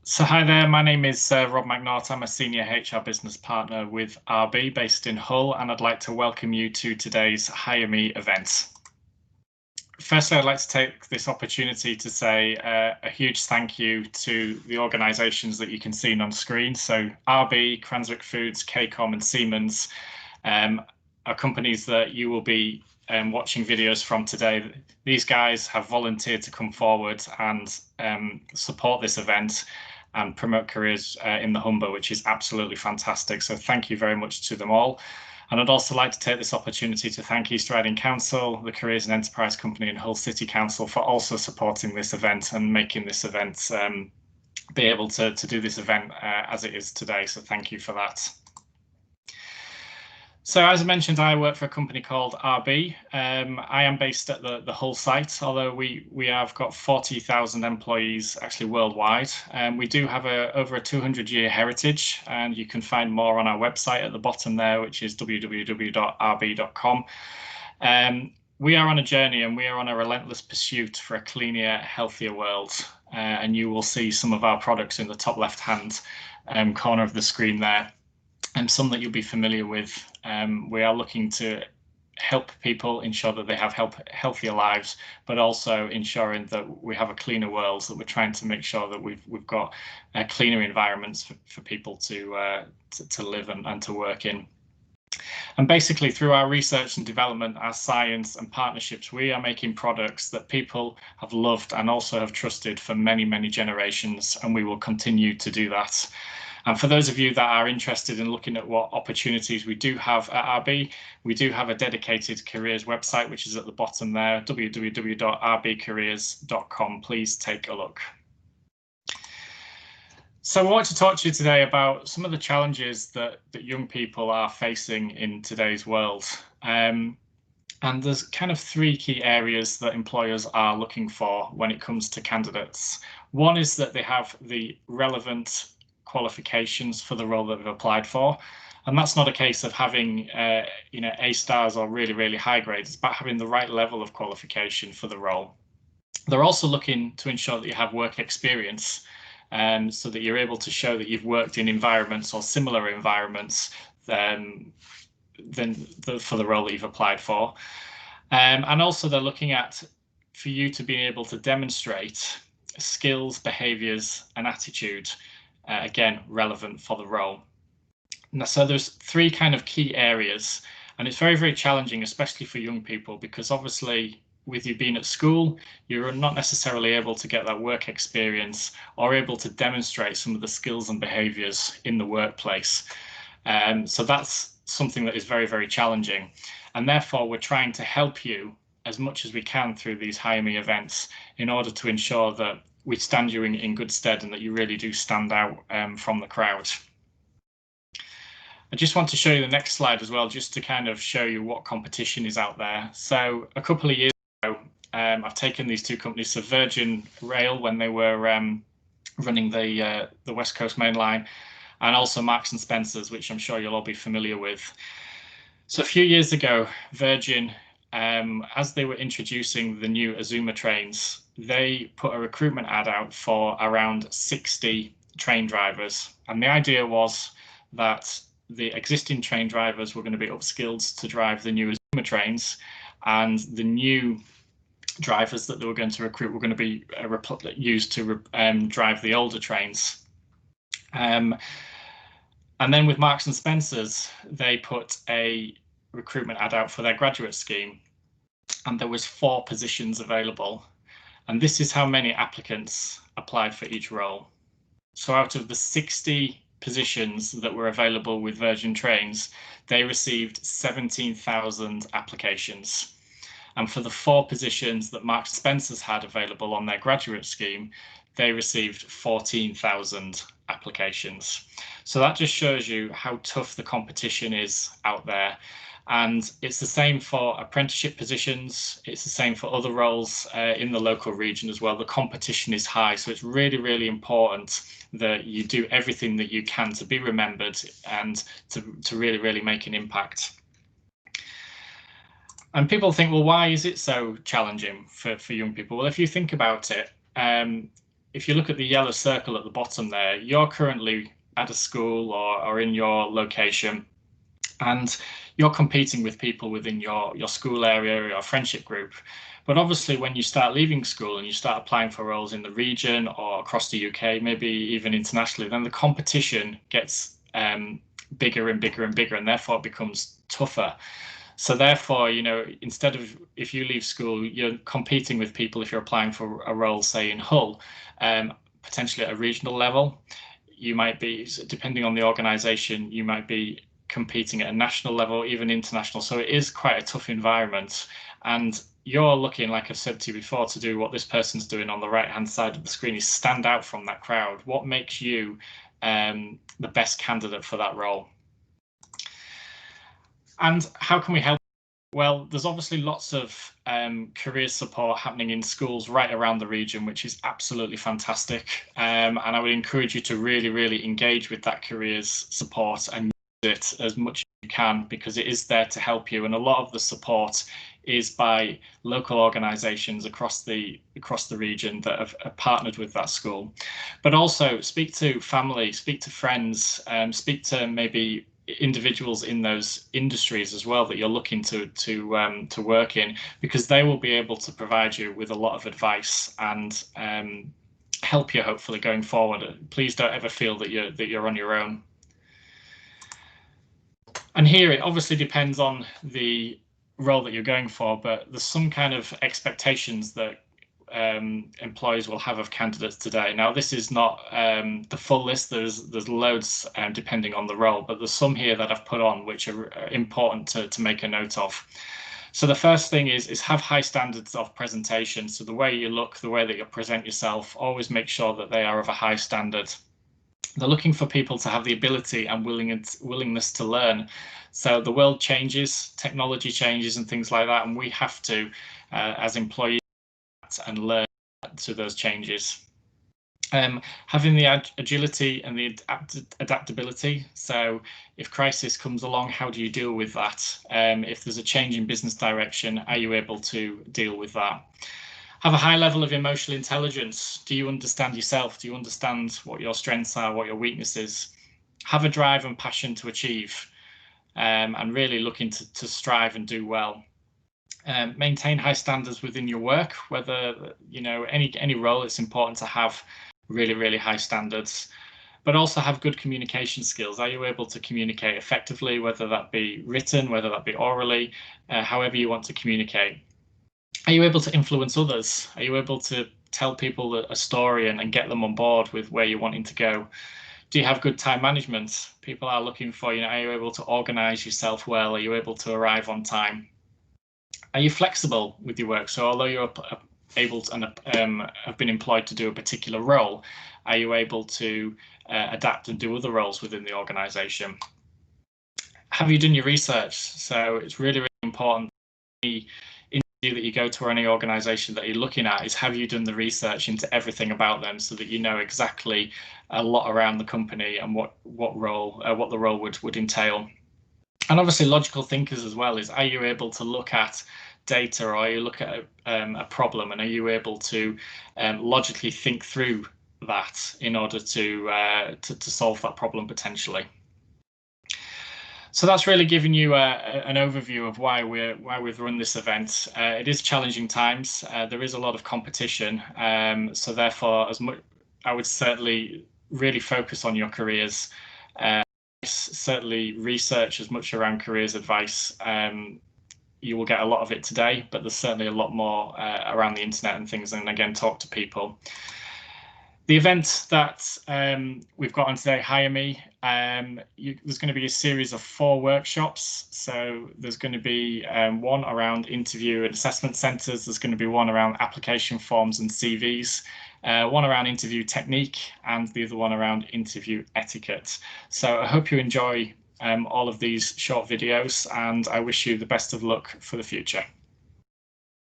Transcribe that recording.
So hi there, my name is Rob McNaught. I'm a Senior HR Business Partner with RB based in Hull, and I'd like to welcome you to today's Hire Me event. Firstly, I'd like to take this opportunity to say a huge thank you to the organisations that you can see on screen. So RB, Cranswick Foods, KCOM and Siemens are companies that you will be watching videos from today. These guys have volunteered to come forward and support this event and promote careers in the Humber, which is absolutely fantastic. So thank you very much to them all. And I'd also like to take this opportunity to thank East Riding Council, the Careers and Enterprise Company and Hull City Council for also supporting this event and making this event be able to do this event as it is today. So thank you for that. So as I mentioned, I work for a company called RB. I am based at the Hull site, although we have got 40,000 employees actually worldwide. We do have over a 200-year heritage, and you can find more on our website at the bottom there, which is www.rb.com. We are on a journey and we are on a relentless pursuit for a cleaner, healthier world. And you will see some of our products in the top left-hand corner of the screen there. And some that you'll be familiar with. We are looking to help people ensure that they have healthier lives, but also ensuring that we have a cleaner world, that we're trying to make sure that we've got cleaner environments for people to live and to work in. And basically through our research and development, our science and partnerships, we are making products that people have loved and also have trusted for many, many generations, and we will continue to do that. And for those of you that are interested in looking at what opportunities we do have at RB, we do have a dedicated careers website, which is at the bottom there, www.rbcareers.com. Please take a look. So I want to talk to you today about some of the challenges that young people are facing in today's world. And there's kind of three key areas that employers are looking for when it comes to candidates. One is that they have the relevant qualifications for the role that they've applied for, and that's not a case of having A stars or really high grades. It's about having the right level of qualification for the role. They're also looking to ensure that you have work experience, so that you're able to show that you've worked in environments or similar environments for the role that you've applied for, and also they're looking at for you to be able to demonstrate skills, behaviours and attitude, again, relevant for the role. Now, so there's three kind of key areas, and it's very challenging, especially for young people, because obviously with you being at school, you're not necessarily able to get that work experience or able to demonstrate some of the skills and behaviours in the workplace. So that's something that is very challenging, and therefore we're trying to help you as much as we can through these Hire Me events in order to ensure that we stand you in good stead and that you really do stand out from the crowd. I just want to show you the next slide as well, just to kind of show you what competition is out there. So a couple of years ago, I've taken these two companies, so Virgin Rail, when they were running the West Coast Main Line, and also Marks and Spencer's, which I'm sure you'll all be familiar with. So a few years ago, Virgin, as they were introducing the new Azuma trains, they put a recruitment ad out for around 60 train drivers. And the idea was that the existing train drivers were going to be upskilled to drive the new Azuma trains, and the new drivers that they were going to recruit were going to be used to drive the older trains. And then with Marks and Spencer's, they put a recruitment ad out for their graduate scheme, and there was 4 positions available. And this is how many applicants applied for each role. So out of the 60 positions that were available with Virgin Trains, they received 17,000 applications. And for the 4 positions that Marks Spencer's had available on their graduate scheme, they received 14,000 applications. So that just shows you how tough the competition is out there. And it's the same for apprenticeship positions. It's the same for other roles in the local region as well. The competition is high, so it's really important that you do everything that you can to be remembered and to really make an impact. And people think, well, why is it so challenging for young people? Well, if you think about it, if you look at the yellow circle at the bottom there, you're currently at a school or in your location, and you're competing with people within your school area or your friendship group. But obviously, when you start leaving school and you start applying for roles in the region or across the UK, maybe even internationally, then the competition gets bigger and bigger and bigger, and therefore it becomes tougher. So therefore, you know, instead of, if you leave school, you're competing with people if you're applying for a role, say in Hull, potentially at a regional level. You might be, depending on the organisation, you might be competing at a national level, even international. So it is quite a tough environment. And you're looking, like I've said to you before, to do what this person's doing on the right-hand side of the screen, is stand out from that crowd. What makes you the best candidate for that role? And how can we help? Well, there's obviously lots of career support happening in schools right around the region, which is absolutely fantastic. And I would encourage you to really, really engage with that careers support and use it as much as you can, because it is there to help you. And a lot of the support is by local organisations across the region that have partnered with that school. But also speak to family, speak to friends, speak to maybe individuals in those industries as well that you're looking to work in, because they will be able to provide you with a lot of advice and help you hopefully going forward. Please don't ever feel that you're on your own. And here it obviously depends on the role that you're going for, but there's some kind of expectations that employers will have of candidates today. Now, this is not the full list. There's loads depending on the role, but there's some here that I've put on which are important to make a note of. So the first thing is have high standards of presentation. So the way you look, the way that you present yourself, always make sure that they are of a high standard. They're looking for people to have the ability and willingness to learn. So the world changes, technology changes and things like that, and we have to, as employees, and learn to those changes. Having the agility and the adaptability. So if crisis comes along, how do you deal with that? If there's a change in business direction, are you able to deal with that? Have a high level of emotional intelligence. Do you understand yourself? Do you understand what your strengths are, what your weaknesses? Have a drive and passion to achieve, and really looking to strive and do well. Maintain high standards within your work, whether, you know, any role. It's important to have really, really high standards, but also have good communication skills. Are you able to communicate effectively, whether that be written, whether that be orally, however you want to communicate? Are you able to influence others? Are you able to tell people a story and get them on board with where you're wanting to go? Do you have good time management? People are looking for, you know, are you able to organize yourself well? Are you able to arrive on time? Are you flexible with your work? So although you're able to and have been employed to do a particular role, are you able to adapt and do other roles within the organization? Have you done your research? So it's really, really important. The interview that you go to, or any organization that you're looking at, is have you done the research into everything about them, so that you know exactly a lot around the company and what the role would entail. And obviously logical thinkers as well. Is, are you able to look at data, or are you look at a problem, and are you able to logically think through that in order to solve that problem potentially? So that's really giving you an overview of why we've run this event. It is challenging times. There is a lot of competition. So therefore, I would certainly really focus on your careers. Certainly research as much around careers advice. You will get a lot of it today, but there's certainly a lot more around the internet and things. And again, talk to people. The event that we've got on today, Hire Me, there's going to be a series of 4 workshops. So there's going to be one around interview and assessment centres. There's going to be one around application forms and CVs, one around interview technique, and the other one around interview etiquette. So I hope you enjoy all of these short videos, and I wish you the best of luck for the future.